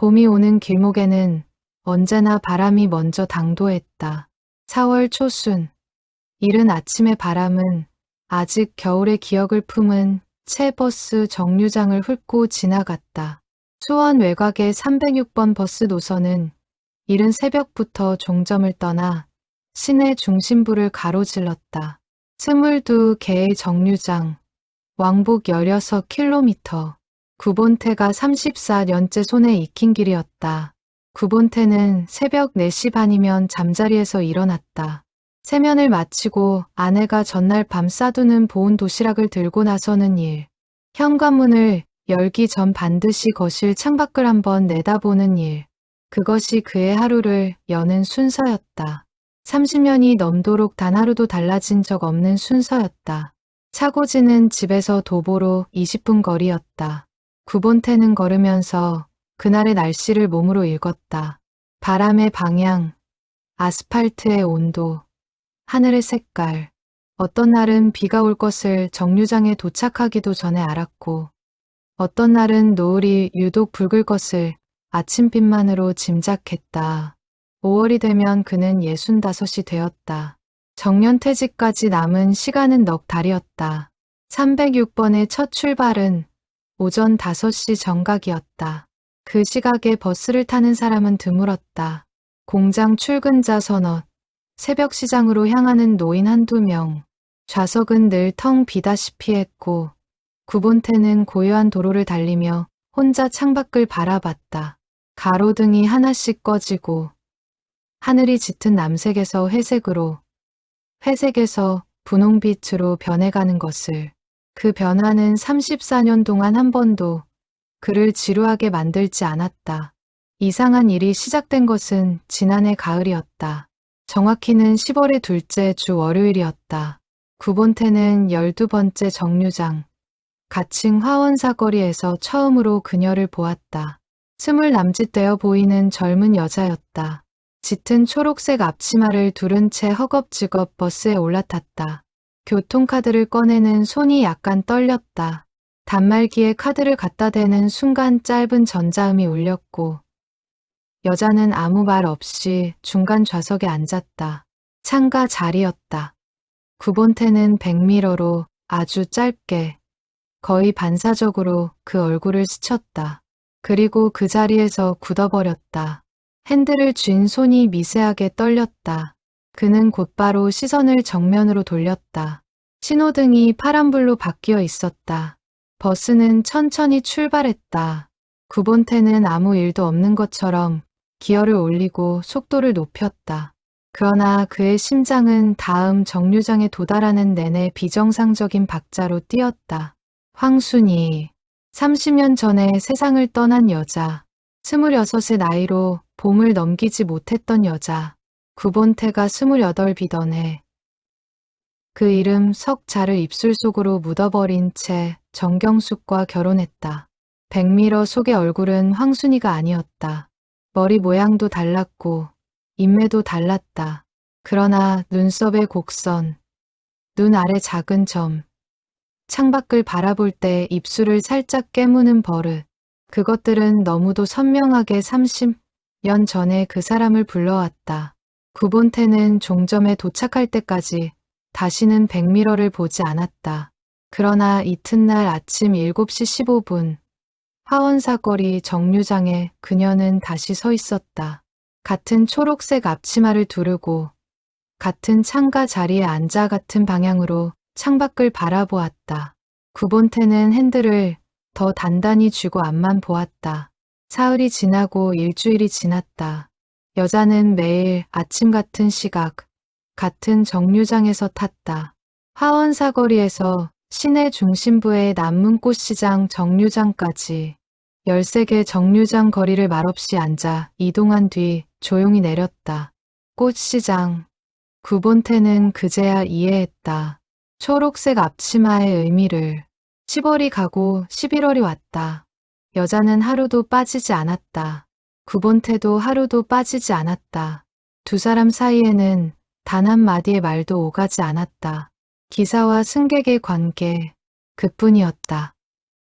봄이 오는 길목에는 언제나 바람이 먼저 당도했다. 4월 초순, 이른 아침의 바람은 아직 겨울의 기억을 품은 채 버스 정류장을 훑고 지나갔다. 수원 외곽의 306번 버스 노선은 이른 새벽부터 종점을 떠나 시내 중심부를 가로질렀다. 22개의 정류장, 왕복 16km. 구본태가 34년째 손에 익힌 길이었다. 구본태는 새벽 4시 반이면 잠자리에서 일어났다. 세면을 마치고 아내가 전날 밤 싸두는 보온 도시락을 들고 나서는 일. 현관문을 열기 전 반드시 거실 창밖을 한번 내다보는 일. 그것이 그의 하루를 여는 순서였다. 30년이 넘도록 단 하루도 달라진 적 없는 순서였다. 차고지는 집에서 도보로 20분 거리였다. 구본태는 걸으면서 그날의 날씨를 몸으로 읽었다. 바람의 방향, 아스팔트의 온도, 하늘의 색깔. 어떤 날은 비가 올 것을 정류장에 도착하기도 전에 알았고, 어떤 날은 노을이 유독 붉을 것을 아침빛만으로 짐작했다. 5월이 되면 그는 65이 되었다. 정년퇴직까지 남은 시간은 넉 달이었다. 306번의 첫 출발은 오전 5시 정각이었다. 그 시각에 버스를 타는 사람은 드물었다. 공장 출근자 서너, 새벽 시장으로 향하는 노인 한두 명, 좌석은 늘 텅 비다시피 했고, 구본태는 고요한 도로를 달리며 혼자 창밖을 바라봤다. 가로등이 하나씩 꺼지고, 하늘이 짙은 남색에서 회색으로, 회색에서 분홍빛으로 변해가는 것을. 그 변화는 34년 동안 한 번도 그를 지루하게 만들지 않았다. 이상한 일이 시작된 것은 지난해 가을이었다. 정확히는 10월의 둘째 주 월요일이었다. 구본태는 12번째 정류장, 가칭 화원사거리에서 처음으로 그녀를 보았다. 20 남짓되어 보이는 젊은 여자였다. 짙은 초록색 앞치마를 두른 채 허겁지겁 버스에 올라탔다. 교통카드를 꺼내는 손이 약간 떨렸다. 단말기에 카드를 갖다 대는 순간 짧은 전자음이 울렸고, 여자는 아무 말 없이 중간 좌석에 앉았다. 창가 자리였다. 구본태는 백미러로 아주 짧게, 거의 반사적으로 그 얼굴을 스쳤다. 그리고 그 자리에서 굳어버렸다. 핸들을 쥔 손이 미세하게 떨렸다. 그는 곧바로 시선을 정면으로 돌렸다. 신호등이 파란불로 바뀌어 있었다. 버스는 천천히 출발했다. 구본태는 아무 일도 없는 것처럼 기어를 올리고 속도를 높였다. 그러나 그의 심장은 다음 정류장에 도달하는 내내 비정상적인 박자로 뛰었다. 황순이, 30년 전에 세상을 떠난 여자, 26의 나이로 봄을 넘기지 못했던 여자, 구본태가 28이던 해. 그 이름 석자를 입술 속으로 묻어버린 채 정경숙과 결혼했다. 백미러 속의 얼굴은 황순이가 아니었다. 머리 모양도 달랐고 인매도 달랐다. 그러나 눈썹의 곡선, 눈 아래 작은 점, 창밖을 바라볼 때 입술을 살짝 깨무는 버릇, 그것들은 너무도 선명하게 30년 전에 그 사람을 불러왔다. 구본태는 종점에 도착할 때까지 다시는 백미러를 보지 않았다. 그러나 이튿날 아침 7시 15분, 화원사거리 정류장에 그녀는 다시 서 있었다. 같은 초록색 앞치마를 두르고 같은 창가 자리에 앉아 같은 방향으로 창밖을 바라보았다. 구본태는 핸들을 더 단단히 쥐고 앞만 보았다. 사흘이 지나고 일주일이 지났다. 여자는 매일 아침 같은 시각, 같은 정류장에서 탔다. 화원사거리에서 시내 중심부의 남문꽃시장 정류장까지 13개 정류장 거리를 말없이 앉아 이동한 뒤 조용히 내렸다. 꽃시장. 구본태는 그제야 이해했다. 초록색 앞치마의 의미를. 10월이 가고 11월이 왔다. 여자는 하루도 빠지지 않았다. 구본태도 하루도 빠지지 않았다. 두 사람 사이에는 단 한마디의 말도 오가지 않았다. 기사와 승객의 관계, 그뿐이었다.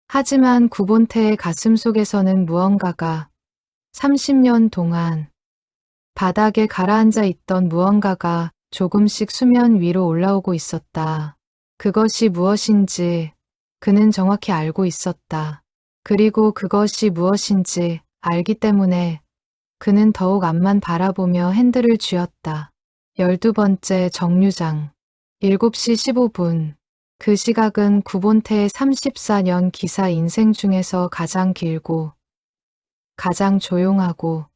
하지만 구본태의 가슴 속에서는 무언가가 30년 동안 바닥에 가라앉아 있던 무언가가 조금씩 수면 위로 올라오고 있었다. 그것이 무엇인지 그는 정확히 알고 있었다. 그리고 그것이 무엇인지 알기 때문에 그는 더욱 앞만 바라보며 핸들을 쥐었다. 12번째 정류장. 7시 15분. 그 시각은 구본태의 34년 기사 인생 중에서 가장 길고 가장 조용하고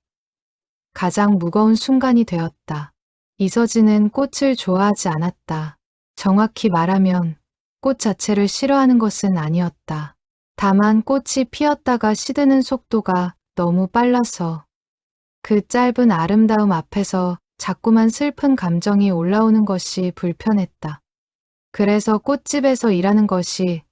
가장 무거운 순간이 되었다. 이서진은 꽃을 좋아하지 않았다. 정확히 말하면 꽃 자체를 싫어하는 것은 아니었다. 다만 꽃이 피었다가 시드는 속도가 너무 빨라서 그 짧은 아름다움 앞에서 자꾸만 슬픈 감정이 올라오는 것이 불편했다. 그래서 꽃집에서 일하는 것이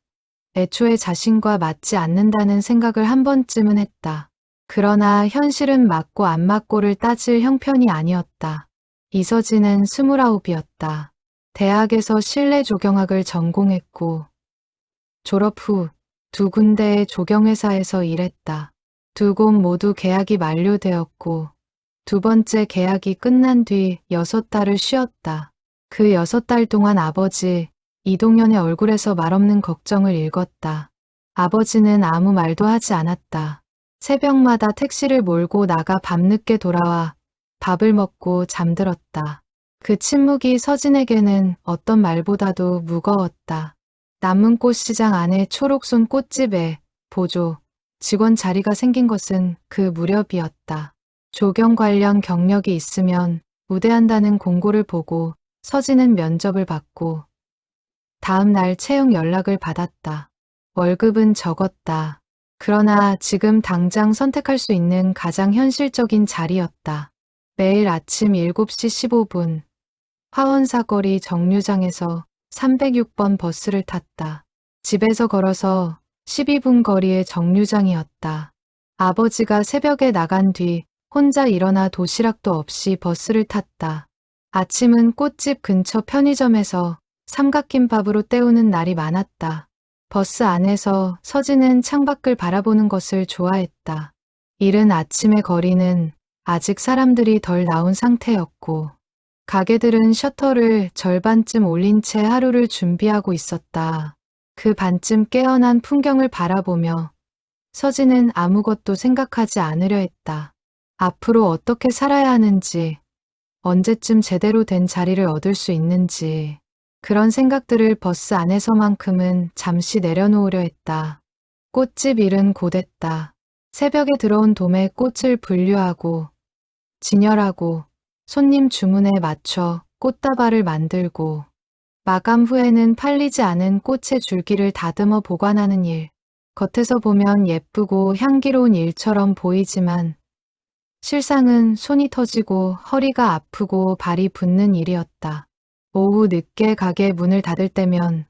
애초에 자신과 맞지 않는다는 생각을 한 번쯤은 했다. 그러나 현실은 맞고 안 맞고를 따질 형편이 아니었다. 이서진은 29이었다. 대학에서 실내 조경학을 전공했고 졸업 후 2군데의 조경회사에서 일했다. 2곳 모두 계약이 만료되었고 2번째 계약이 끝난 뒤 6달을 쉬었다. 그 6달 동안 아버지 이동현의 얼굴에서 말없는 걱정을 읽었다. 아버지는 아무 말도 하지 않았다. 새벽마다 택시를 몰고 나가 밤늦게 돌아와 밥을 먹고 잠들었다. 그 침묵이 서진에게는 어떤 말보다도 무거웠다. 남문꽃시장 안에 초록손 꽃집에 보조, 직원 자리가 생긴 것은 그 무렵이었다. 조경 관련 경력이 있으면 우대한다는 공고를 보고 서진은 면접을 받고 다음 날 채용 연락을 받았다. 월급은 적었다. 그러나 지금 당장 선택할 수 있는 가장 현실적인 자리였다. 매일 아침 7시 15분 화원사거리 정류장에서 306번 버스를 탔다. 집에서 걸어서 12분 거리의 정류장이었다. 아버지가 새벽에 나간 뒤 혼자 일어나 도시락도 없이 버스를 탔다. 아침은 꽃집 근처 편의점에서 삼각김밥으로 때우는 날이 많았다. 버스 안에서 서진은 창밖을 바라보는 것을 좋아했다. 이른 아침의 거리는 아직 사람들이 덜 나온 상태였고 가게들은 셔터를 절반쯤 올린 채 하루를 준비하고 있었다. 그 반쯤 깨어난 풍경을 바라보며 서진은 아무것도 생각하지 않으려 했다. 앞으로 어떻게 살아야 하는지, 언제쯤 제대로 된 자리를 얻을 수 있는지, 그런 생각들을 버스 안에서만큼은 잠시 내려놓으려 했다. 꽃집 일은 곧했다. 새벽에 들어온 도매 꽃을 분류하고 진열하고 손님 주문에 맞춰 꽃다발을 만들고 마감 후에는 팔리지 않은 꽃의 줄기를 다듬어 보관하는 일. 겉에서 보면 예쁘고 향기로운 일처럼 보이지만 실상은 손이 터지고 허리가 아프고 발이 붓는 일이었다. 오후 늦게 가게 문을 닫을 때면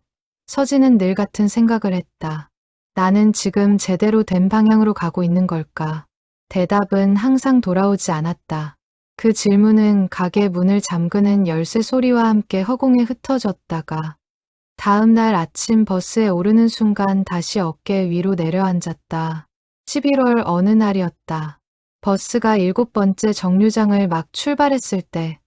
서진은 늘 같은 생각을 했다. 나는 지금 제대로 된 방향으로 가고 있는 걸까? 대답은 항상 돌아오지 않았다. 그 질문은 가게 문을 잠그는 열쇠 소리와 함께 허공에 흩어졌다가 다음 날 아침 버스에 오르는 순간 다시 어깨 위로 내려앉았다. 11월 어느 날이었다. 버스가 7번째 정류장을 막 출발했을 때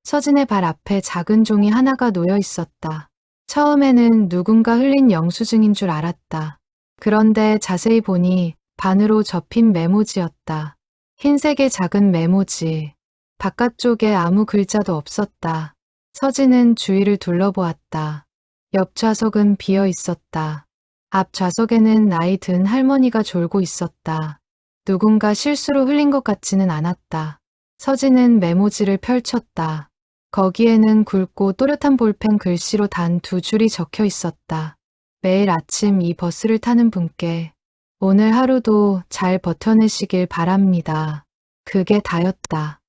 서진의 발 앞에 작은 종이 하나가 놓여 있었다. 처음에는 누군가 흘린 영수증인 줄 알았다. 그런데 자세히 보니 반으로 접힌 메모지였다. 흰색의 작은 메모지. 바깥쪽에 아무 글자도 없었다. 서진은 주위를 둘러보았다. 옆 좌석은 비어 있었다. 앞 좌석에는 나이 든 할머니가 졸고 있었다. 누군가 실수로 흘린 것 같지는 않았다. 서진은 메모지를 펼쳤다. 거기에는 굵고 또렷한 볼펜 글씨로 단 2줄이 적혀 있었다. 매일 아침 이 버스를 타는 분께 오늘 하루도 잘 버텨내시길 바랍니다. 그게 다였다.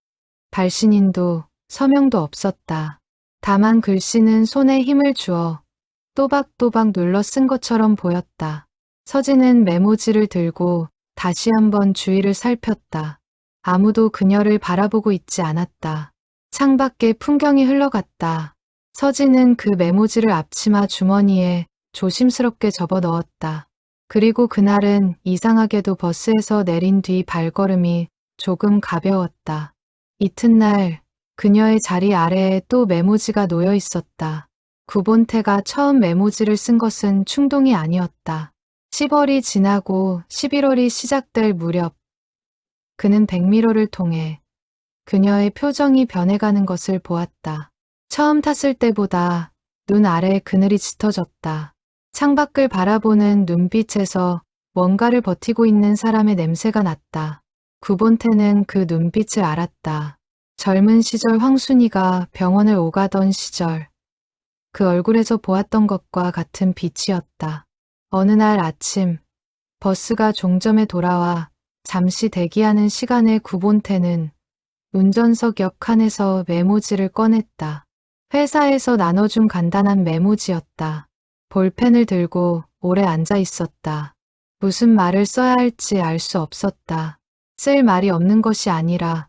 발신인도 서명도 없었다. 다만 글씨는 손에 힘을 주어 또박또박 눌러 쓴 것처럼 보였다. 서진은 메모지를 들고 다시 한번 주위를 살폈다. 아무도 그녀를 바라보고 있지 않았다. 창밖에 풍경이 흘러갔다. 서진은 그 메모지를 앞치마 주머니에 조심스럽게 접어 넣었다. 그리고 그날은 이상하게도 버스에서 내린 뒤 발걸음이 조금 가벼웠다. 이튿날 그녀의 자리 아래에 또 메모지가 놓여 있었다. 구본태가 처음 메모지를 쓴 것은 충동이 아니었다. 10월이 지나고 11월이 시작될 무렵 그는 백미러를 통해 그녀의 표정이 변해가는 것을 보았다. 처음 탔을 때보다 눈 아래 그늘이 짙어졌다. 창밖을 바라보는 눈빛에서 뭔가를 버티고 있는 사람의 냄새가 났다. 구본태는 그 눈빛을 알았다. 젊은 시절 황순이가 병원을 오가던 시절 그 얼굴에서 보았던 것과 같은 빛이었다. 어느 날 아침 버스가 종점에 돌아와 잠시 대기하는 시간에 구본태는 운전석 옆 칸에서 메모지를 꺼냈다. 회사에서 나눠준 간단한 메모지였다. 볼펜을 들고 오래 앉아 있었다. 무슨 말을 써야 할지 알 수 없었다. 쓸 말이 없는 것이 아니라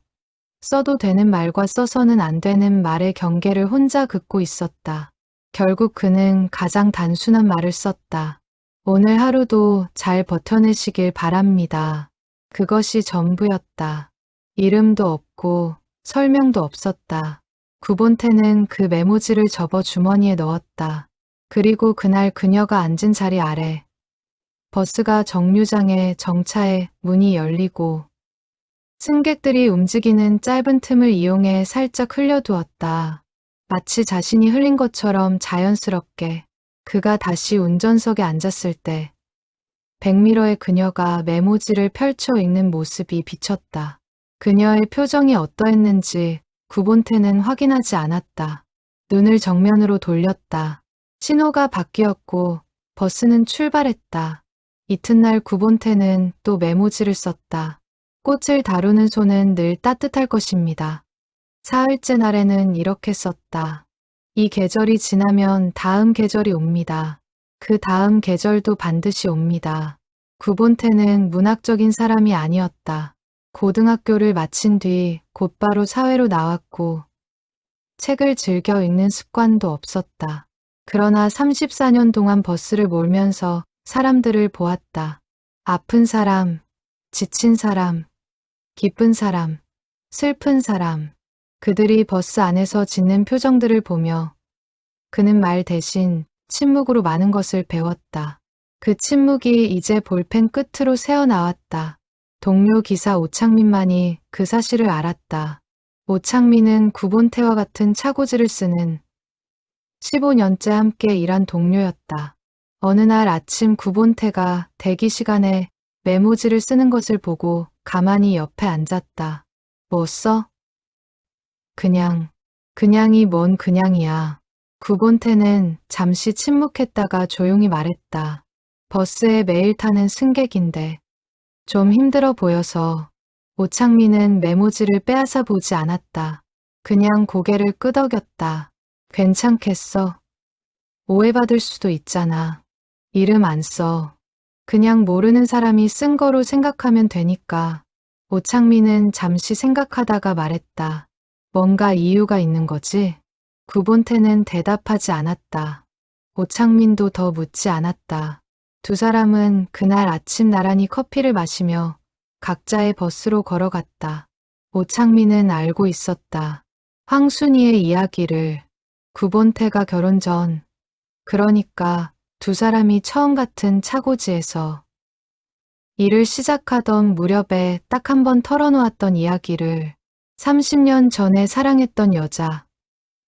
써도 되는 말과 써서는 안 되는 말의 경계를 혼자 긋고 있었다. 결국 그는 가장 단순한 말을 썼다. 오늘 하루도 잘 버텨내시길 바랍니다. 그것이 전부였다. 이름도 없고 설명도 없었다. 구본태는 그 메모지를 접어 주머니에 넣었다. 그리고 그날 그녀가 앉은 자리 아래 버스가 정류장에 정차해 문이 열리고 승객들이 움직이는 짧은 틈을 이용해 살짝 흘려두었다. 마치 자신이 흘린 것처럼 자연스럽게 그가 다시 운전석에 앉았을 때 백미러에 그녀가 메모지를 펼쳐 읽는 모습이 비쳤다. 그녀의 표정이 어떠했는지 구본태는 확인하지 않았다. 눈을 정면으로 돌렸다. 신호가 바뀌었고 버스는 출발했다. 이튿날 구본태는 또 메모지를 썼다. 꽃을 다루는 손은 늘 따뜻할 것입니다. 사흘째 날에는 이렇게 썼다. 이 계절이 지나면 다음 계절이 옵니다. 그 다음 계절도 반드시 옵니다. 구본태는 문학적인 사람이 아니었다. 고등학교를 마친 뒤 곧바로 사회로 나왔고 책을 즐겨 읽는 습관도 없었다. 그러나 34년 동안 버스를 몰면서 사람들을 보았다. 아픈 사람, 지친 사람, 기쁜 사람, 슬픈 사람. 그들이 버스 안에서 짓는 표정들을 보며 그는 말 대신 침묵으로 많은 것을 배웠다. 그 침묵이 이제 볼펜 끝으로 새어나왔다. 동료 기사 오창민만이 그 사실을 알았다. 오창민은 구본태와 같은 차고지를 쓰는 15년째 함께 일한 동료였다. 어느 날 아침 구본태가 대기 시간에 메모지를 쓰는 것을 보고 가만히 옆에 앉았다. 뭐 써? 그냥이 뭔 그냥이야. 구본태는 잠시 침묵했다가 조용히 말했다. 버스에 매일 타는 승객인데 좀 힘들어 보여서. 오창민은 메모지를 빼앗아 보지 않았다. 그냥 고개를 끄덕였다. 괜찮겠어. 오해받을 수도 있잖아. 이름 안 써. 그냥 모르는 사람이 쓴 거로 생각하면 되니까. 오창민은 잠시 생각하다가 말했다. 뭔가 이유가 있는 거지? 구본태는 대답하지 않았다. 오창민도 더 묻지 않았다. 두 사람은 그날 아침 나란히 커피를 마시며 각자의 버스로 걸어갔다. 오창민은 알고 있었다. 황순이의 이야기를. 구본태가 결혼 전, 그러니까 두 사람이 처음 같은 차고지에서 일을 시작하던 무렵에 딱 한 번 털어놓았던 이야기를. 30년 전에 사랑했던 여자,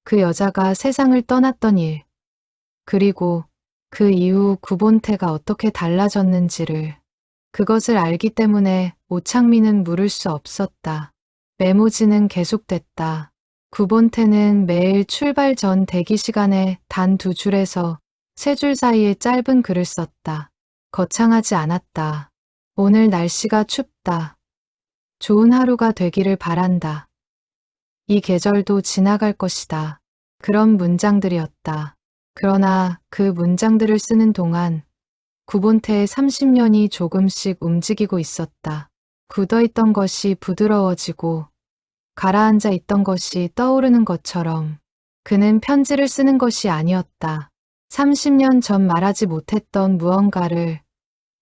그 여자가 세상을 떠났던 일, 그리고 그 이후 구본태가 어떻게 달라졌는지를. 그것을 알기 때문에 오창민은 물을 수 없었다. 메모지는 계속됐다. 구본태는 매일 출발 전 대기 시간에 단 2줄에서 3줄 사이에 짧은 글을 썼다. 거창하지 않았다. 오늘 날씨가 춥다. 좋은 하루가 되기를 바란다. 이 계절도 지나갈 것이다. 그런 문장들이었다. 그러나 그 문장들을 쓰는 동안 구본태의 30년이 조금씩 움직이고 있었다. 굳어있던 것이 부드러워지고 가라앉아 있던 것이 떠오르는 것처럼. 그는 편지를 쓰는 것이 아니었다. 30년 전 말하지 못했던 무언가를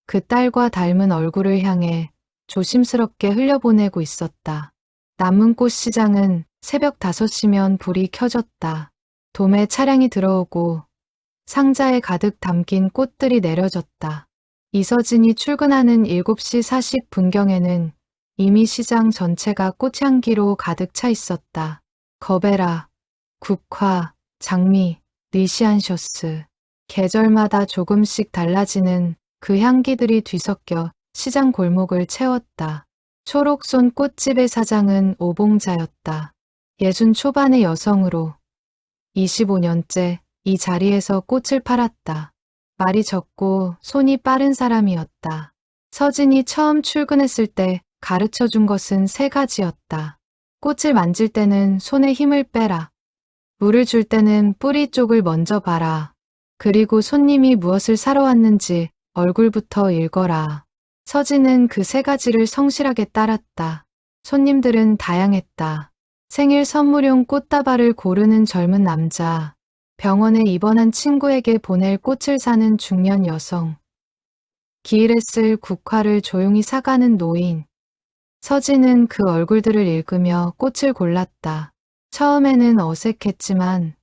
그 딸과 닮은 얼굴을 향해 조심스럽게 흘려보내고 있었다. 남은 꽃 시장은 새벽 5시면 불이 켜졌다. 도매 차량이 들어오고 상자에 가득 담긴 꽃들이 내려졌다. 이서진이 출근하는 7시 40분경에는 이미 시장 전체가 꽃향기로 가득 차 있었다. 거베라, 국화, 장미, 리시안셔스. 계절마다 조금씩 달라지는 그 향기들이 뒤섞여 시장 골목을 채웠다. 초록손 꽃집의 사장은 오봉자였다. 60 초반의 여성으로 25년째 이 자리에서 꽃을 팔았다. 말이 적고 손이 빠른 사람이었다. 서진이 처음 출근했을 때 가르쳐 준 것은 3가지였다. 꽃을 만질 때는 손에 힘을 빼라. 물을 줄 때는 뿌리 쪽을 먼저 봐라. 그리고 손님이 무엇을 사러 왔는지 얼굴부터 읽어라. 서진은 그 3가지를 성실하게 따랐다. 손님들은 다양했다. 생일 선물용 꽃다발을 고르는 젊은 남자, 병원에 입원한 친구에게 보낼 꽃을 사는 중년 여성, 기일에 쓸 국화를 조용히 사가는 노인. 서진은 그 얼굴들을 읽으며 꽃을 골랐다. 처음에는 어색했지만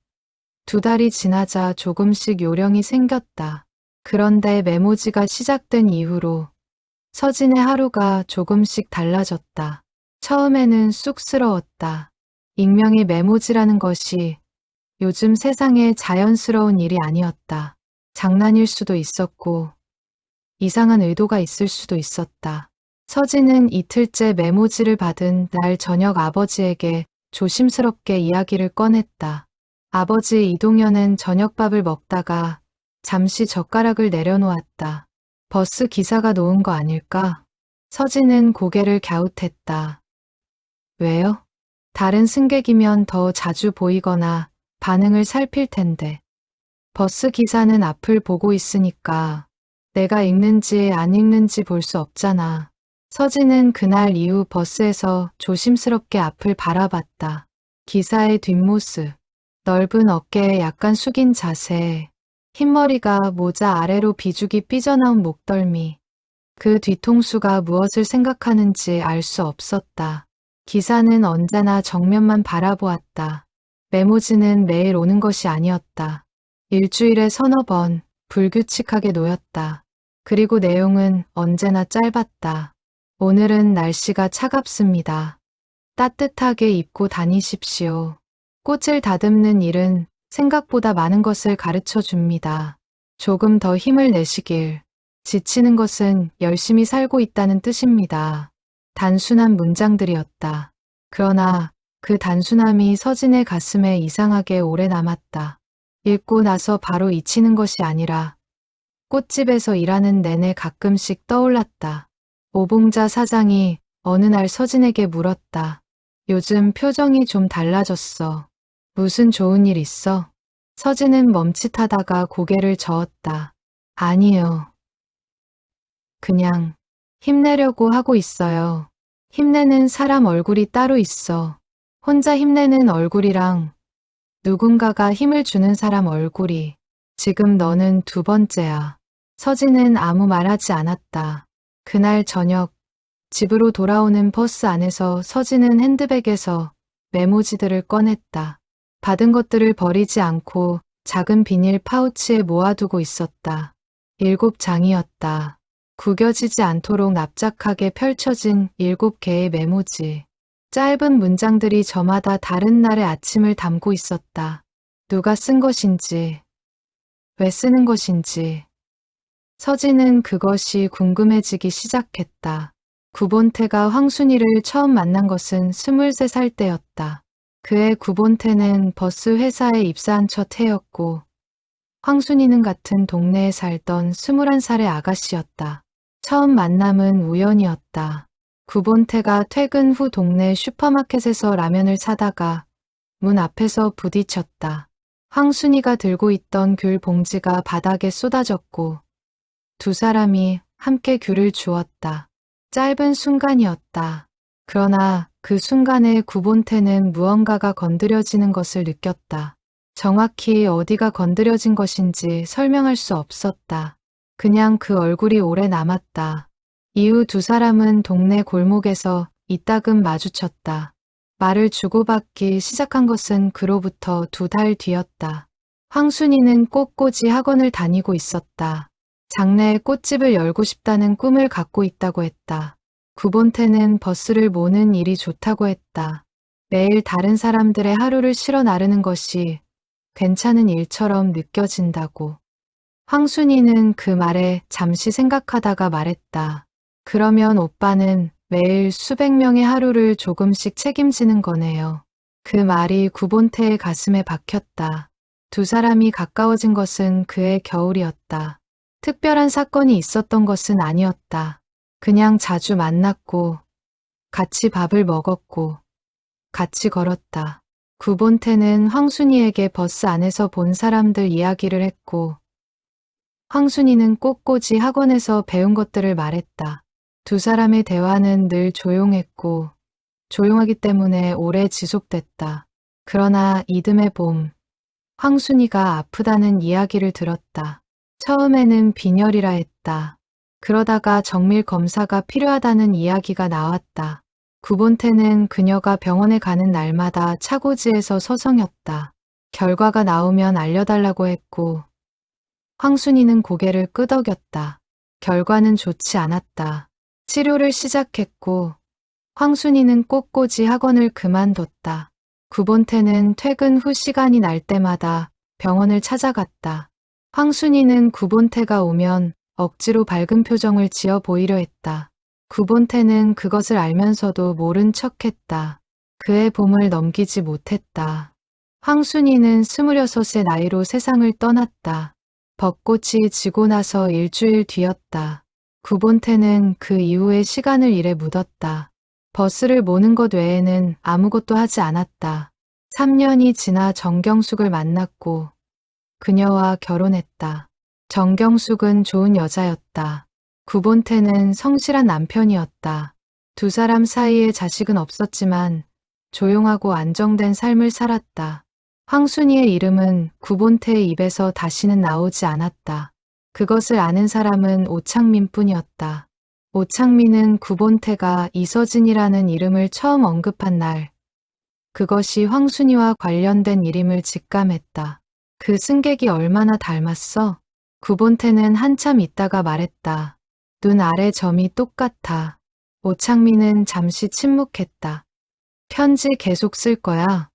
2달이 지나자 조금씩 요령이 생겼다. 그런데 메모지가 시작된 이후로 서진의 하루가 조금씩 달라졌다. 처음에는 쑥스러웠다. 익명의 메모지라는 것이 요즘 세상에 자연스러운 일이 아니었다. 장난일 수도 있었고 이상한 의도가 있을 수도 있었다. 서진은 이틀째 메모지를 받은 날 저녁 아버지에게 조심스럽게 이야기를 꺼냈다. 아버지 이동현은 저녁밥을 먹다가 잠시 젓가락을 내려놓았다. 버스 기사가 놓은 거 아닐까? 서진은 고개를 갸웃했다. 왜요? 다른 승객이면 더 자주 보이거나 반응을 살필 텐데. 버스 기사는 앞을 보고 있으니까 내가 읽는지 안 읽는지 볼 수 없잖아. 서진은 그날 이후 버스에서 조심스럽게 앞을 바라봤다. 기사의 뒷모습, 넓은 어깨에 약간 숙인 자세, 흰머리가 모자 아래로 비죽이 삐져나온 목덜미. 그 뒤통수가 무엇을 생각하는지 알 수 없었다. 기사는 언제나 정면만 바라보았다. 메모지는 매일 오는 것이 아니었다. 일주일에 3-4번 불규칙하게 놓였다. 그리고 내용은 언제나 짧았다. 오늘은 날씨가 차갑습니다. 따뜻하게 입고 다니십시오. 꽃을 다듬는 일은 생각보다 많은 것을 가르쳐 줍니다. 조금 더 힘을 내시길. 지치는 것은 열심히 살고 있다는 뜻입니다. 단순한 문장들이었다. 그러나 그 단순함이 서진의 가슴에 이상하게 오래 남았다. 읽고 나서 바로 잊히는 것이 아니라 꽃집에서 일하는 내내 가끔씩 떠올랐다. 오봉자 사장이 어느 날 서진에게 물었다. 요즘 표정이 좀 달라졌어. 무슨 좋은 일 있어? 서진은 멈칫하다가 고개를 저었다. 아니요. 그냥 힘내려고 하고 있어요. 힘내는 사람 얼굴이 따로 있어. 혼자 힘내는 얼굴이랑 누군가가 힘을 주는 사람 얼굴이. 지금 너는 2번째야. 서진은 아무 말하지 않았다. 그날 저녁 집으로 돌아오는 버스 안에서 서진은 핸드백에서 메모지들을 꺼냈다. 받은 것들을 버리지 않고 작은 비닐 파우치에 모아두고 있었다. 7장이었다. 구겨지지 않도록 납작하게 펼쳐진 7개의 메모지. 짧은 문장들이 저마다 다른 날의 아침을 담고 있었다. 누가 쓴 것인지, 왜 쓰는 것인지. 서진은 그것이 궁금해지기 시작했다. 구본태가 황순이를 처음 만난 것은 23살 때였다. 그의 구본태는 버스 회사에 입사한 첫 해였고 황순이는 같은 동네에 살던 21살의 아가씨였다. 처음 만남은 우연이었다. 구본태가 퇴근 후 동네 슈퍼마켓에서 라면을 사다가 문 앞에서 부딪혔다. 황순이가 들고 있던 귤 봉지가 바닥에 쏟아졌고 2사람이 함께 귤을 주웠다. 짧은 순간이었다. 그러나 그 순간에 구본태는 무언가가 건드려지는 것을 느꼈다. 정확히 어디가 건드려진 것인지 설명할 수 없었다. 그냥 그 얼굴이 오래 남았다. 이후 두 사람은 동네 골목에서 이따금 마주쳤다. 말을 주고받기 시작한 것은 그로부터 2달 뒤였다. 황순이는 꽃꽂이 학원을 다니고 있었다. 장래에 꽃집을 열고 싶다는 꿈을 갖고 있다고 했다. 구본태는 버스를 모는 일이 좋다고 했다. 매일 다른 사람들의 하루를 실어 나르는 것이 괜찮은 일처럼 느껴진다고. 황순이는 그 말에 잠시 생각하다가 말했다. 그러면 오빠는 매일 수백 명의 하루를 조금씩 책임지는 거네요. 그 말이 구본태의 가슴에 박혔다. 두 사람이 가까워진 것은 그의 겨울이었다. 특별한 사건이 있었던 것은 아니었다. 그냥 자주 만났고, 같이 밥을 먹었고, 같이 걸었다. 구본태는 황순이에게 버스 안에서 본 사람들 이야기를 했고, 황순이는 꽃꽂이 학원에서 배운 것들을 말했다. 두 사람의 대화는 늘 조용했고, 조용하기 때문에 오래 지속됐다. 그러나 이듬해 봄, 황순이가 아프다는 이야기를 들었다. 처음에는 빈혈이라 했다. 그러다가 정밀 검사가 필요하다는 이야기가 나왔다. 구본태는 그녀가 병원에 가는 날마다 차고지에서 서성였다. 결과가 나오면 알려달라고 했고, 황순이는 고개를 끄덕였다. 결과는 좋지 않았다. 치료를 시작했고, 황순이는 꽃꽂이 학원을 그만뒀다. 구본태는 퇴근 후 시간이 날 때마다 병원을 찾아갔다. 황순이는 구본태가 오면 억지로 밝은 표정을 지어 보이려 했다. 구본태는 그것을 알면서도 모른 척했다. 그의 봄을 넘기지 못했다. 황순이는 26의 나이로 세상을 떠났다. 벚꽃이 지고 나서 일주일 뒤였다. 구본태는 그 이후의 시간을 일에 묻었다. 버스를 모는 것 외에는 아무것도 하지 않았다. 3년이 지나 정경숙을 만났고 그녀와 결혼했다. 정경숙은 좋은 여자였다. 구본태는 성실한 남편이었다. 두 사람 사이에 자식은 없었지만 조용하고 안정된 삶을 살았다. 황순이의 이름은 구본태의 입에서 다시는 나오지 않았다. 그것을 아는 사람은 오창민 뿐이었다. 오창민은 구본태가 이서진이라는 이름을 처음 언급한 날, 그것이 황순이와 관련된 일임을 직감했다. 그 승객이 얼마나 닮았어? 구본태는 한참 있다가 말했다. 눈 아래 점이 똑같아. 오창민은 잠시 침묵했다. 편지 계속 쓸 거야?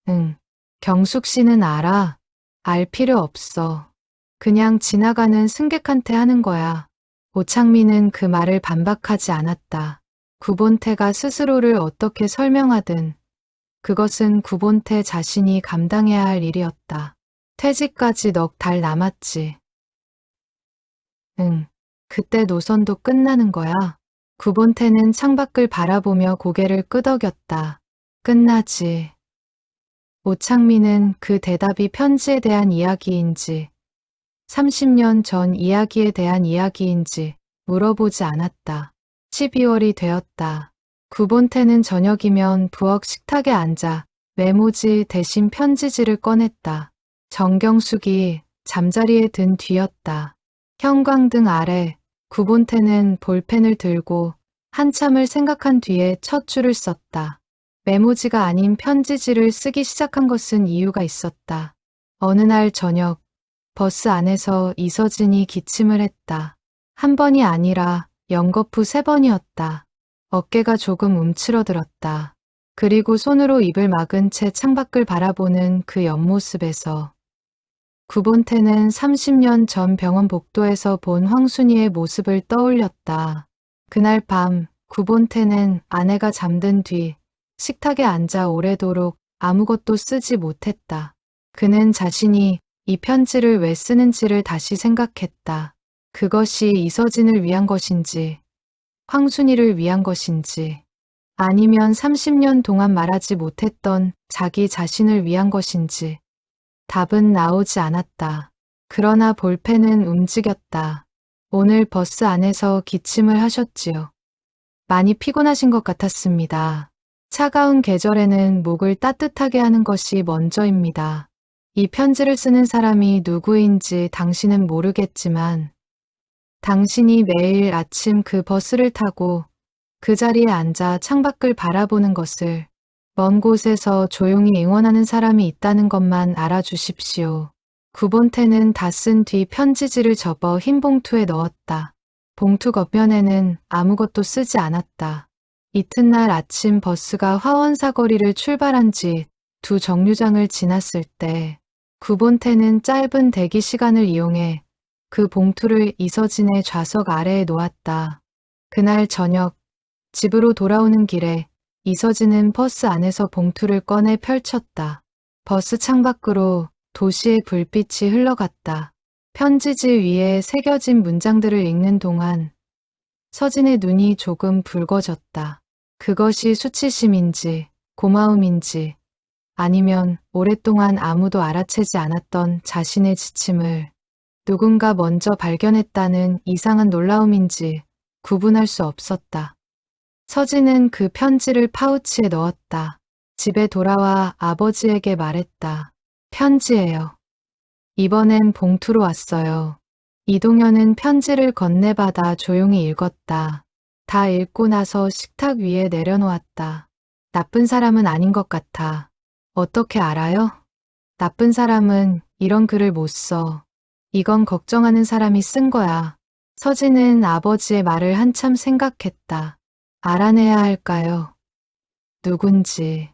응. 경숙 씨는 알아. 알 필요 없어. 그냥 지나가는 승객한테 하는 거야. 오창민은 그 말을 반박하지 않았다. 구본태가 스스로를 어떻게 설명하든 그것은 구본태 자신이 감당해야 할 일이었다. 퇴직까지 넉 달 남았지. 응. 그때 노선도 끝나는 거야. 구본태는 창밖을 바라보며 고개를 끄덕였다. 끝나지. 오창민은 그 대답이 편지에 대한 이야기인지 30년 전 이야기에 대한 이야기인지 물어보지 않았다. 12월이 되었다. 구본태는 저녁이면 부엌 식탁에 앉아 메모지 대신 편지지를 꺼냈다. 정경숙이 잠자리에 든 뒤였다. 형광등 아래 구본태는 볼펜을 들고 한참을 생각한 뒤에 첫 줄을 썼다. 메모지가 아닌 편지지를 쓰기 시작한 것은 이유가 있었다. 어느 날 저녁 버스 안에서 이서진이 기침을 했다. 한 번이 아니라 연거푸 3번이었다. 어깨가 조금 움츠러들었다. 그리고 손으로 입을 막은 채 창밖을 바라보는 그 옆모습에서 구본태는 30년 전 병원 복도에서 본 황순이의 모습을 떠올렸다. 그날 밤 구본태는 아내가 잠든 뒤 식탁에 앉아 오래도록 아무것도 쓰지 못했다. 그는 자신이 이 편지를 왜 쓰는지를 다시 생각했다. 그것이 이서진을 위한 것인지, 황순이를 위한 것인지, 아니면 30년 동안 말하지 못했던 자기 자신을 위한 것인지, 답은 나오지 않았다. 그러나 볼펜은 움직였다. 오늘 버스 안에서 기침을 하셨지요. 많이 피곤하신 것 같았습니다. 차가운 계절에는 목을 따뜻하게 하는 것이 먼저입니다. 이 편지를 쓰는 사람이 누구인지 당신은 모르겠지만 당신이 매일 아침 그 버스를 타고 그 자리에 앉아 창밖을 바라보는 것을 먼 곳에서 조용히 응원하는 사람이 있다는 것만 알아주십시오. 9번태는 다 쓴 뒤 편지지를 접어 흰 봉투에 넣었다. 봉투 겉면에는 아무것도 쓰지 않았다. 이튿날 아침 버스가 화원사거리를 출발한 지 2 정류장을 지났을 때 9번태는 짧은 대기 시간을 이용해 그 봉투를 이서진의 좌석 아래에 놓았다. 그날 저녁 집으로 돌아오는 길에 이서진은 버스 안에서 봉투를 꺼내 펼쳤다. 버스 창밖으로 도시의 불빛이 흘러갔다. 편지지 위에 새겨진 문장들을 읽는 동안 서진의 눈이 조금 붉어졌다. 그것이 수치심인지 고마움인지 아니면 오랫동안 아무도 알아채지 않았던 자신의 지침을 누군가 먼저 발견했다는 이상한 놀라움인지 구분할 수 없었다. 서진은 그 편지를 파우치에 넣었다. 집에 돌아와 아버지에게 말했다. 편지예요. 이번엔 봉투로 왔어요. 이동현은 편지를 건네받아 조용히 읽었다. 다 읽고 나서 식탁 위에 내려놓았다. 나쁜 사람은 아닌 것 같아. 어떻게 알아요? 나쁜 사람은 이런 글을 못 써. 이건 걱정하는 사람이 쓴 거야. 서진은 아버지의 말을 한참 생각했다. 알아내야 할까요? 누군지.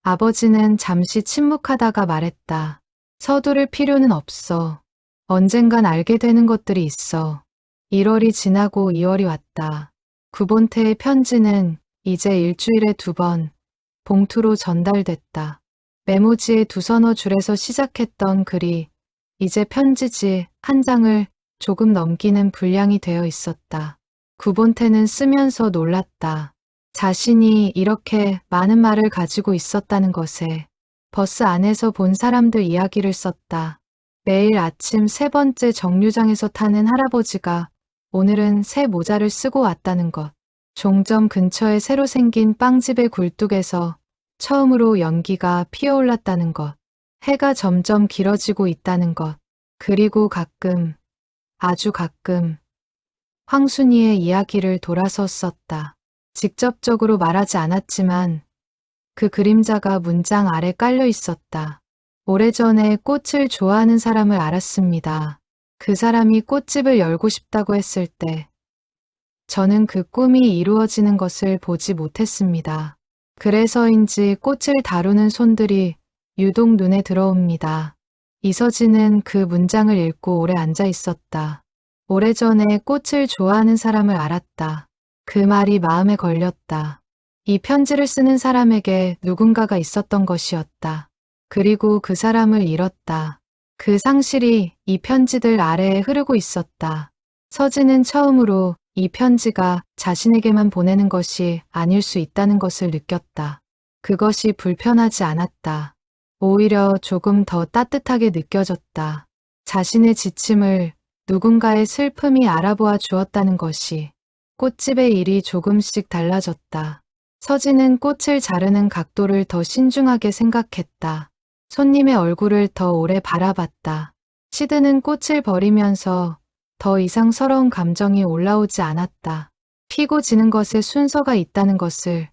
아버지는 잠시 침묵하다가 말했다. 서두를 필요는 없어. 언젠간 알게 되는 것들이 있어. 1월이 지나고 2월이 왔다. 9번태의 편지는 이제 일주일에 2번 봉투로 전달됐다. 메모지에 2서너 줄에서 시작했던 글이 이제 편지지 한 장을 조금 넘기는 분량이 되어 있었다. 9번태는 쓰면서 놀랐다. 자신이 이렇게 많은 말을 가지고 있었다는 것에 버스 안에서 본 사람들 이야기를 썼다. 매일 아침 3번째 정류장에서 타는 할아버지가 오늘은 새 모자를 쓰고 왔다는 것. 종점 근처에 새로 생긴 빵집의 굴뚝에서 처음으로 연기가 피어올랐다는 것. 해가 점점 길어지고 있다는 것. 그리고 가끔, 아주 가끔 황순이의 이야기를 돌아서 썼다. 직접적으로 말하지 않았지만 그 그림자가 문장 아래 깔려 있었다. 오래전에 꽃을 좋아하는 사람을 알았습니다. 그 사람이 꽃집을 열고 싶다고 했을 때 저는 그 꿈이 이루어지는 것을 보지 못했습니다. 그래서인지 꽃을 다루는 손들이 유독 눈에 들어옵니다. 이서진은 그 문장을 읽고 오래 앉아 있었다. 오래전에 꽃을 좋아하는 사람을 알았다. 그 말이 마음에 걸렸다. 이 편지를 쓰는 사람에게 누군가가 있었던 것이었다. 그리고 그 사람을 잃었다. 그 상실이 이 편지들 아래에 흐르고 있었다. 서진은 처음으로 이 편지가 자신에게만 보내는 것이 아닐 수 있다는 것을 느꼈다. 그것이 불편하지 않았다. 오히려 조금 더 따뜻하게 느껴졌다. 자신의 지침을 누군가의 슬픔이 알아보아 주었다는 것이. 꽃집의 일이 조금씩 달라졌다. 서진은 꽃을 자르는 각도를 더 신중하게 생각했다. 손님의 얼굴을 더 오래 바라봤다. 시드는 꽃을 버리면서 더 이상 서러운 감정이 올라오지 않았다. 피고 지는 것에 순서가 있다는 것을,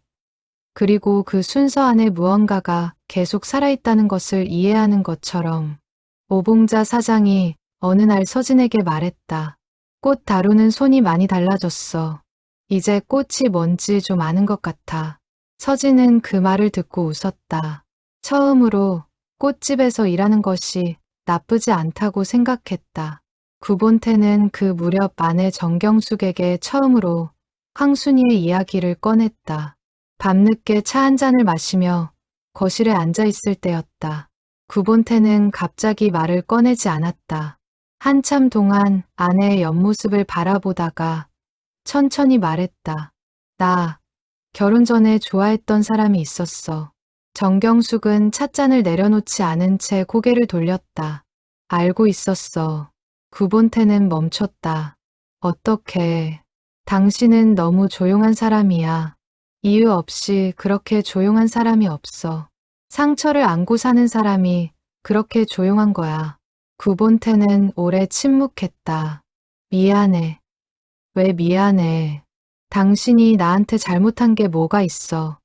그리고 그 순서 안에 무언가가 계속 살아있다는 것을 이해하는 것처럼. 오봉자 사장이 어느 날 서진에게 말했다. 꽃 다루는 손이 많이 달라졌어. 이제 꽃이 뭔지 좀 아는 것 같아. 서진은 그 말을 듣고 웃었다. 처음으로 꽃집에서 일하는 것이 나쁘지 않다고 생각했다. 9번태는 그 무렵 아내 정경숙에게 처음으로 황순이의 이야기를 꺼냈다. 밤늦게 차 한 잔을 마시며 거실에 앉아 있을 때였다. 9번태는 갑자기 말을 꺼내지 않았다. 한참 동안 아내의 옆모습을 바라보다가 천천히 말했다. 나 결혼 전에 좋아했던 사람이 있었어. 정경숙은 찻잔을 내려놓지 않은 채 고개를 돌렸다. 알고 있었어. 9번태는 멈췄다. 어떻게? 당신은 너무 조용한 사람이야. 이유 없이 그렇게 조용한 사람이 없어. 상처를 안고 사는 사람이 그렇게 조용한 거야. 구본태는 오래 침묵했다. 미안해. 왜 미안해? 당신이 나한테 잘못한 게 뭐가 있어?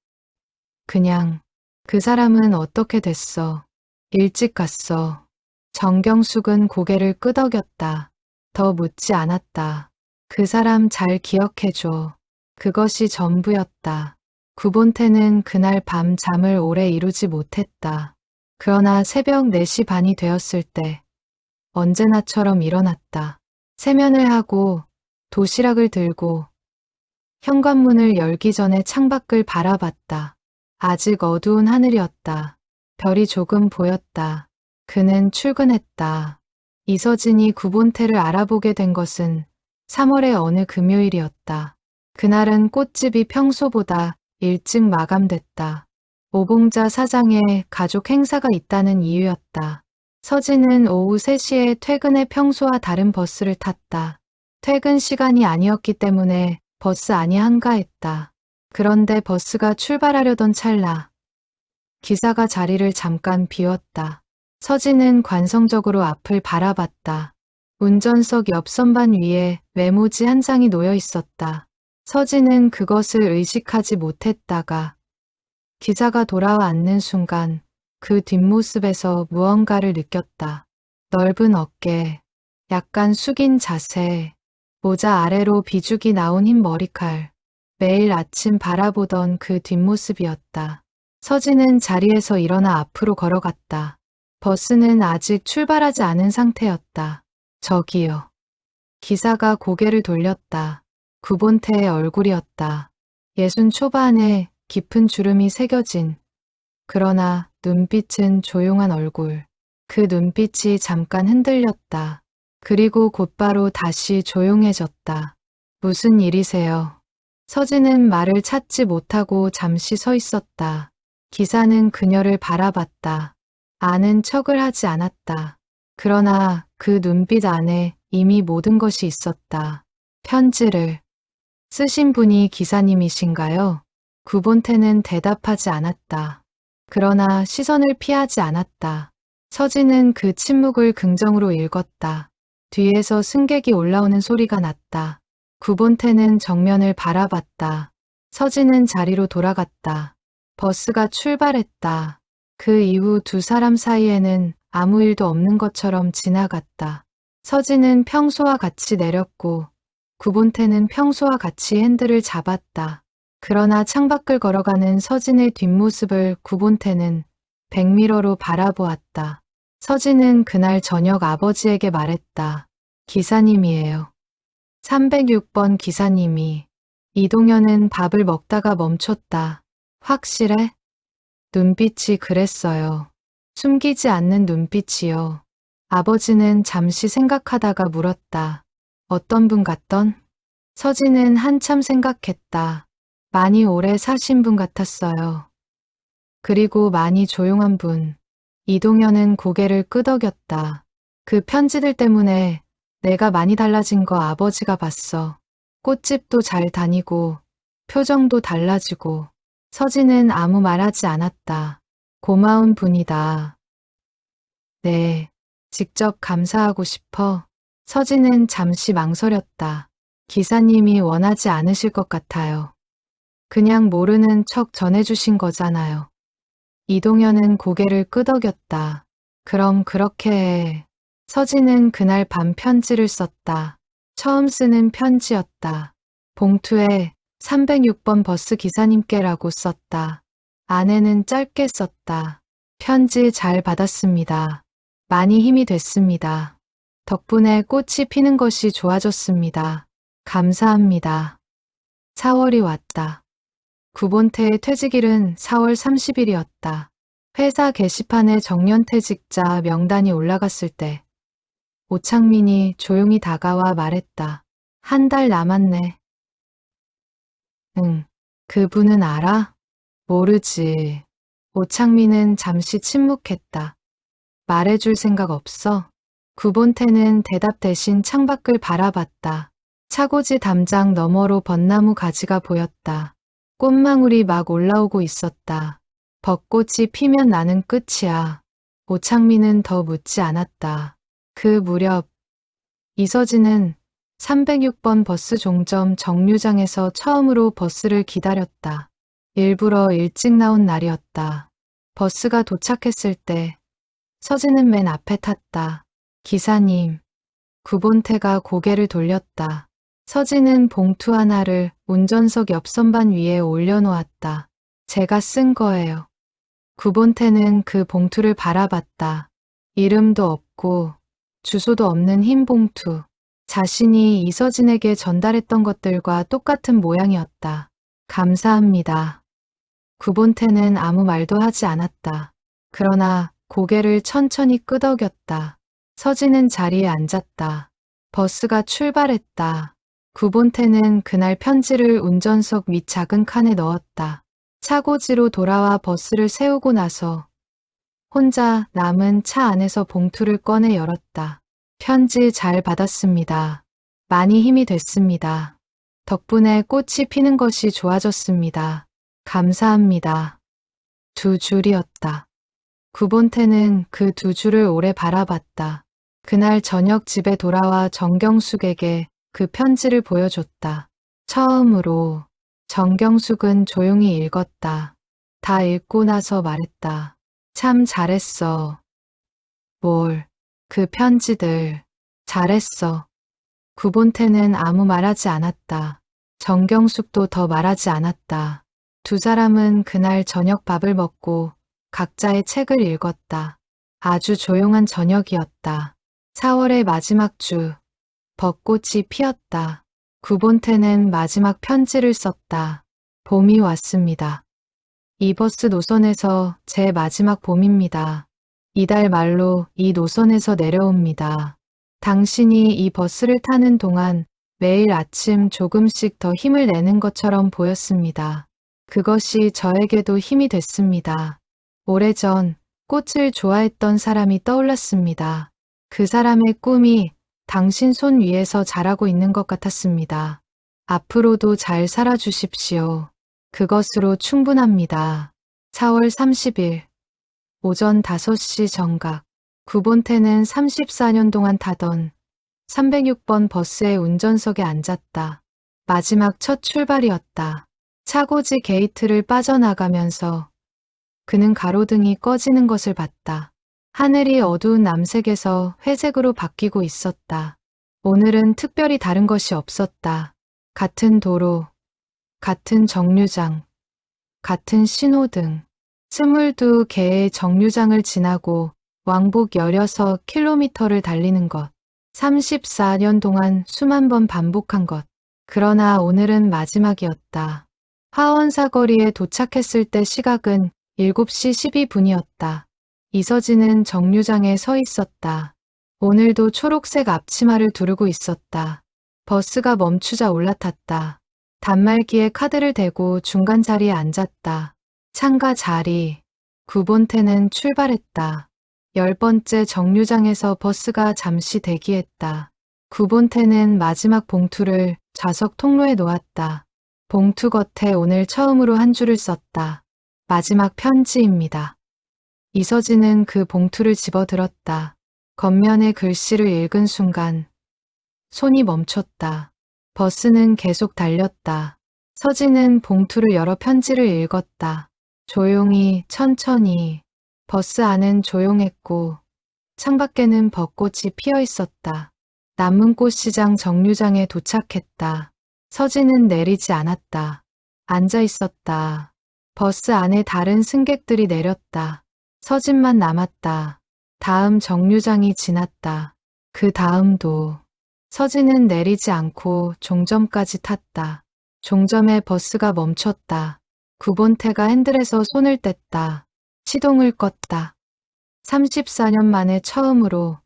그냥 그 사람은 어떻게 됐어? 일찍 갔어. 정경숙은 고개를 끄덕였다. 더 묻지 않았다. 그 사람 잘 기억해줘. 그것이 전부였다. 구본태는 그날 밤 잠을 오래 이루지 못했다. 그러나 새벽 4시 반이 되었을 때 언제나처럼 일어났다. 세면을 하고 도시락을 들고 현관문을 열기 전에 창밖을 바라봤다. 아직 어두운 하늘이었다. 별이 조금 보였다. 그는 출근했다. 이서진이 구본태를 알아보게 된 것은 3월의 어느 금요일이었다. 그날은 꽃집이 평소보다 일찍 마감됐다. 오봉자 사장의 가족 행사가 있다는 이유였다. 서진은 오후 3시에 퇴근해 평소와 다른 버스를 탔다. 퇴근 시간이 아니었기 때문에 버스 안이 한가했다. 그런데 버스가 출발하려던 찰나 기사가 자리를 잠깐 비웠다. 서진은 관성적으로 앞을 바라봤다. 운전석 옆 선반 위에 메모지 한 장이 놓여 있었다. 서진은 그것을 의식하지 못했다가 기사가 돌아와 앉는 순간 그 뒷모습에서 무언가를 느꼈다. 넓은 어깨, 약간 숙인 자세, 모자 아래로 비죽이 나온 흰 머리칼, 매일 아침 바라보던 그 뒷모습이었다. 서진은 자리에서 일어나 앞으로 걸어갔다. 버스는 아직 출발하지 않은 상태였다. 저기요. 기사가 고개를 돌렸다. 구본태의 얼굴이었다. 60 초반에 깊은 주름이 새겨진 그러나 눈빛은 조용한 얼굴. 그 눈빛이 잠깐 흔들렸다. 그리고 곧바로 다시 조용해졌다. 무슨 일이세요? 서진은 말을 찾지 못하고 잠시 서 있었다. 기사는 그녀를 바라봤다. 아는 척을 하지 않았다. 그러나 그 눈빛 안에 이미 모든 것이 있었다. 편지를 쓰신 분이 기사님이신가요? 구본태는 대답하지 않았다. 그러나 시선을 피하지 않았다. 서진은 그 침묵을 긍정으로 읽었다. 뒤에서 승객이 올라오는 소리가 났다. 구본태는 정면을 바라봤다. 서진은 자리로 돌아갔다. 버스가 출발했다. 그 이후 두 사람 사이에는 아무 일도 없는 것처럼 지나갔다. 서진은 평소와 같이 내렸고 구본태는 평소와 같이 핸들을 잡았다. 그러나 창밖을 걸어가는 서진의 뒷모습을 구본태는 백미러로 바라보았다. 서진은 그날 저녁 아버지에게 말했다. 기사님이에요. 306번 기사님이. 이동현은 밥을 먹다가 멈췄다. 확실해? 눈빛이 그랬어요. 숨기지 않는 눈빛이요. 아버지는 잠시 생각하다가 물었다. 어떤 분 같던? 서진은 한참 생각했다. 많이 오래 사신 분 같았어요. 그리고 많이 조용한 분. 이동현은 고개를 끄덕였다. 그 편지들 때문에 내가 많이 달라진 거 아버지가 봤어. 꽃집도 잘 다니고 표정도 달라지고. 서진은 아무 말하지 않았다. 고마운 분이다. 네, 직접 감사하고 싶어. 서진은 잠시 망설였다. 기사님이 원하지 않으실 것 같아요. 그냥 모르는 척 전해주신 거잖아요. 이동현은 고개를 끄덕였다. 그럼 그렇게 해. 서진은 그날 밤 편지를 썼다. 처음 쓰는 편지였다. 봉투에 306번 버스 기사님께라고 썼다. 안에는 짧게 썼다. 편지 잘 받았습니다. 많이 힘이 됐습니다. 덕분에 꽃이 피는 것이 좋아졌습니다. 감사합니다. 4월이 왔다. 구본태의 퇴직일은 4월 30일이었다. 회사 게시판에 정년퇴직자 명단이 올라갔을 때 오창민이 조용히 다가와 말했다. 한 달 남았네. 응, 그분은 알아? 모르지. 오창민은 잠시 침묵했다. 말해줄 생각 없어? 구본태는 대답 대신 창밖을 바라봤다. 차고지 담장 너머로 벚나무 가지가 보였다. 꽃망울이 막 올라오고 있었다. 벚꽃이 피면 나는 끝이야. 오창민은 더 묻지 않았다. 그 무렵 이서진은 306번 버스 종점 정류장에서 처음으로 버스를 기다렸다. 일부러 일찍 나온 날이었다. 버스가 도착했을 때 서진은 맨 앞에 탔다. 기사님. 구본태가 고개를 돌렸다. 서진은 봉투 하나를 운전석 옆 선반 위에 올려놓았다. 제가 쓴 거예요. 구본태는 그 봉투를 바라봤다. 이름도 없고 주소도 없는 흰 봉투. 자신이 이서진에게 전달했던 것들과 똑같은 모양이었다. 감사합니다. 구본태는 아무 말도 하지 않았다. 그러나 고개를 천천히 끄덕였다. 서진은 자리에 앉았다. 버스가 출발했다. 구본태는 그날 편지를 운전석 밑 작은 칸에 넣었다. 차고지로 돌아와 버스를 세우고 나서 혼자 남은 차 안에서 봉투를 꺼내 열었다. 편지 잘 받았습니다. 많이 힘이 됐습니다. 덕분에 꽃이 피는 것이 좋아졌습니다. 감사합니다. 2줄이었다. 구본태는 그 2줄을 오래 바라봤다. 그날 저녁 집에 돌아와 정경숙에게 그 편지를 보여줬다. 처음으로 정경숙은 조용히 읽었다. 다 읽고 나서 말했다. 참 잘했어. 뭘, 그 편지들. 잘했어. 구본태는 아무 말하지 않았다. 정경숙도 더 말하지 않았다. 두 사람은 그날 저녁 밥을 먹고 각자의 책을 읽었다. 아주 조용한 저녁이었다. 4월의 마지막 주, 벚꽃이 피었다. 구본태는 마지막 편지를 썼다. 봄이 왔습니다. 이 버스 노선에서 제 마지막 봄입니다. 이달 말로 이 노선에서 내려옵니다. 당신이 이 버스를 타는 동안 매일 아침 조금씩 더 힘을 내는 것처럼 보였습니다. 그것이 저에게도 힘이 됐습니다. 오래전 꽃을 좋아했던 사람이 떠올랐습니다. 그 사람의 꿈이 당신 손 위에서 자라고 있는 것 같았습니다. 앞으로도 잘 살아주십시오. 그것으로 충분합니다. 4월 30일 오전 5시 정각 구본태는 34년 동안 타던 306번 버스의 운전석에 앉았다. 마지막 첫 출발이었다. 차고지 게이트를 빠져나가면서 그는 가로등이 꺼지는 것을 봤다. 하늘이 어두운 남색에서 회색으로 바뀌고 있었다. 오늘은 특별히 다른 것이 없었다. 같은 도로, 같은 정류장, 같은 신호등. 22개의 정류장을 지나고 왕복 16km를 달리는 것. 34년 동안 수만 번 반복한 것. 그러나 오늘은 마지막이었다. 화원사거리에 도착했을 때 시각은 7시 12분이었다. 이서진은 정류장에 서 있었다. 오늘도 초록색 앞치마를 두르고 있었다. 버스가 멈추자 올라탔다. 단말기에 카드를 대고 중간 자리에 앉았다. 창가 자리. 구본태는 출발했다. 10번째 정류장에서 버스가 잠시 대기했다. 구본태는 마지막 봉투를 좌석 통로에 놓았다. 봉투 겉에 오늘 처음으로 한 줄을 썼다. 마지막 편지입니다. 이서진은 그 봉투를 집어들었다. 겉면의 글씨를 읽은 순간 손이 멈췄다. 버스는 계속 달렸다. 서진은 봉투를 열어 편지를 읽었다. 조용히, 천천히. 버스 안은 조용했고 창밖에는 벚꽃이 피어 있었다. 남문꽃시장 정류장에 도착했다. 서진은 내리지 않았다. 앉아 있었다. 버스 안에 다른 승객들이 내렸다. 서진만 남았다. 다음 정류장이 지났다. 그 다음도. 서진은 내리지 않고 종점까지 탔다. 종점에 버스가 멈췄다. 구본태가 핸들에서 손을 뗐다. 시동을 껐다. 34년 만에 처음으로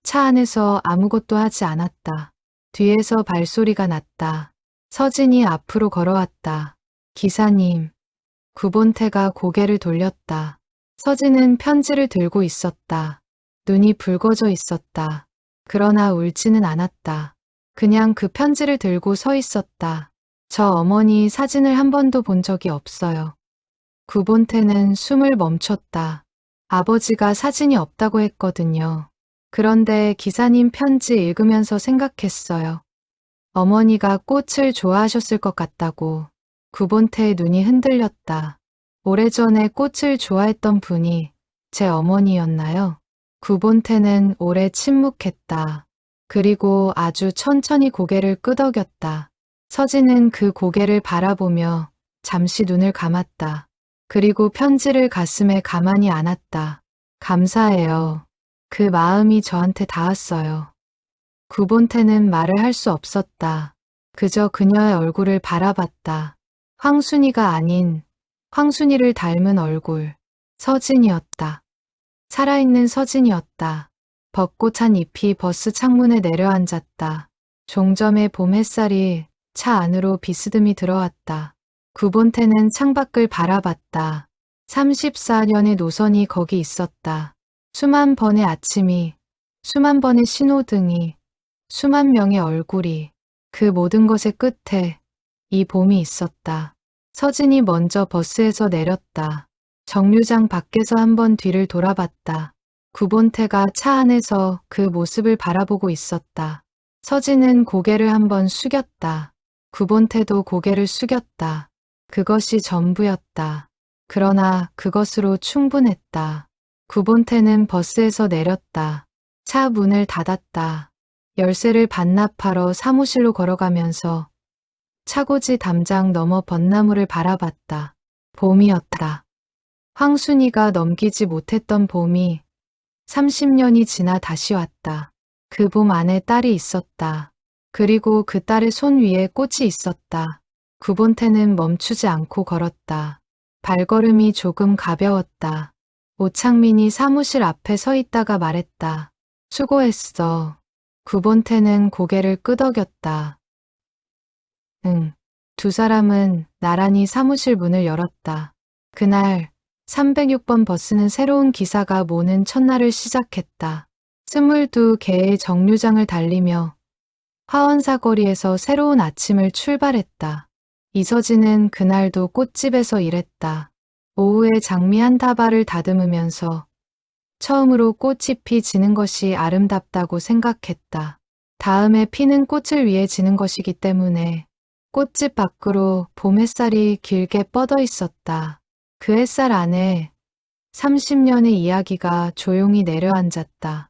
차 안에서 아무것도 하지 않았다. 뒤에서 발소리가 났다. 서진이 앞으로 걸어왔다. 기사님. 구본태가 고개를 돌렸다. 서진은 편지를 들고 있었다. 눈이 붉어져 있었다. 그러나 울지는 않았다. 그냥 그 편지를 들고 서 있었다. 저 어머니 사진을 한 번도 본 적이 없어요. 구본태는 숨을 멈췄다. 아버지가 사진이 없다고 했거든요. 그런데 기사님 편지 읽으면서 생각했어요. 어머니가 꽃을 좋아하셨을 것 같다고. 구본태의 눈이 흔들렸다. 오래전에 꽃을 좋아했던 분이 제 어머니였나요? 구본태는 오래 침묵했다. 그리고 아주 천천히 고개를 끄덕였다. 서진은 그 고개를 바라보며 잠시 눈을 감았다. 그리고 편지를 가슴에 가만히 안았다. 감사해요. 그 마음이 저한테 닿았어요. 구본태는 말을 할 수 없었다. 그저 그녀의 얼굴을 바라봤다. 황순이가 아닌 황순이를 닮은 얼굴. 서진이었다. 살아있는 서진이었다. 벚꽃 한 잎이 버스 창문에 내려앉았다. 종점의 봄 햇살이 차 안으로 비스듬히 들어왔다. 구본태는 창밖을 바라봤다. 34년의 노선이 거기 있었다. 수만 번의 아침이, 수만 번의 신호등이, 수만 명의 얼굴이, 그 모든 것의 끝에 이 봄이 있었다. 서진이 먼저 버스에서 내렸다. 정류장 밖에서 한번 뒤를 돌아봤다. 구본태가 차 안에서 그 모습을 바라보고 있었다. 서진은 고개를 한번 숙였다. 구본태도 고개를 숙였다. 그것이 전부였다. 그러나 그것으로 충분했다. 구본태는 버스에서 내렸다. 차 문을 닫았다. 열쇠를 반납하러 사무실로 걸어가면서 차고지 담장 너머 벚나무를 바라봤다. 봄이었다. 황순이가 넘기지 못했던 봄이 30년이 지나 다시 왔다. 그 봄 안에 딸이 있었다. 그리고 그 딸의 손 위에 꽃이 있었다. 구본태는 멈추지 않고 걸었다. 발걸음이 조금 가벼웠다. 오창민이 사무실 앞에 서 있다가 말했다. 수고했어. 구본태는 고개를 끄덕였다. 응. 두 사람은 나란히 사무실 문을 열었다. 그날 306번 버스는 새로운 기사가 모는 첫날을 시작했다. 22개의 정류장을 달리며 화원사거리에서 새로운 아침을 출발했다. 이서진은 그날도 꽃집에서 일했다. 오후에 장미 한 다발을 다듬으면서 처음으로 꽃잎이 지는 것이 아름답다고 생각했다. 다음에 피는 꽃을 위해 지는 것이기 때문에 꽃집 밖으로 봄 햇살이 길게 뻗어 있었다. 그 햇살 안에 30년의 이야기가 조용히 내려앉았다.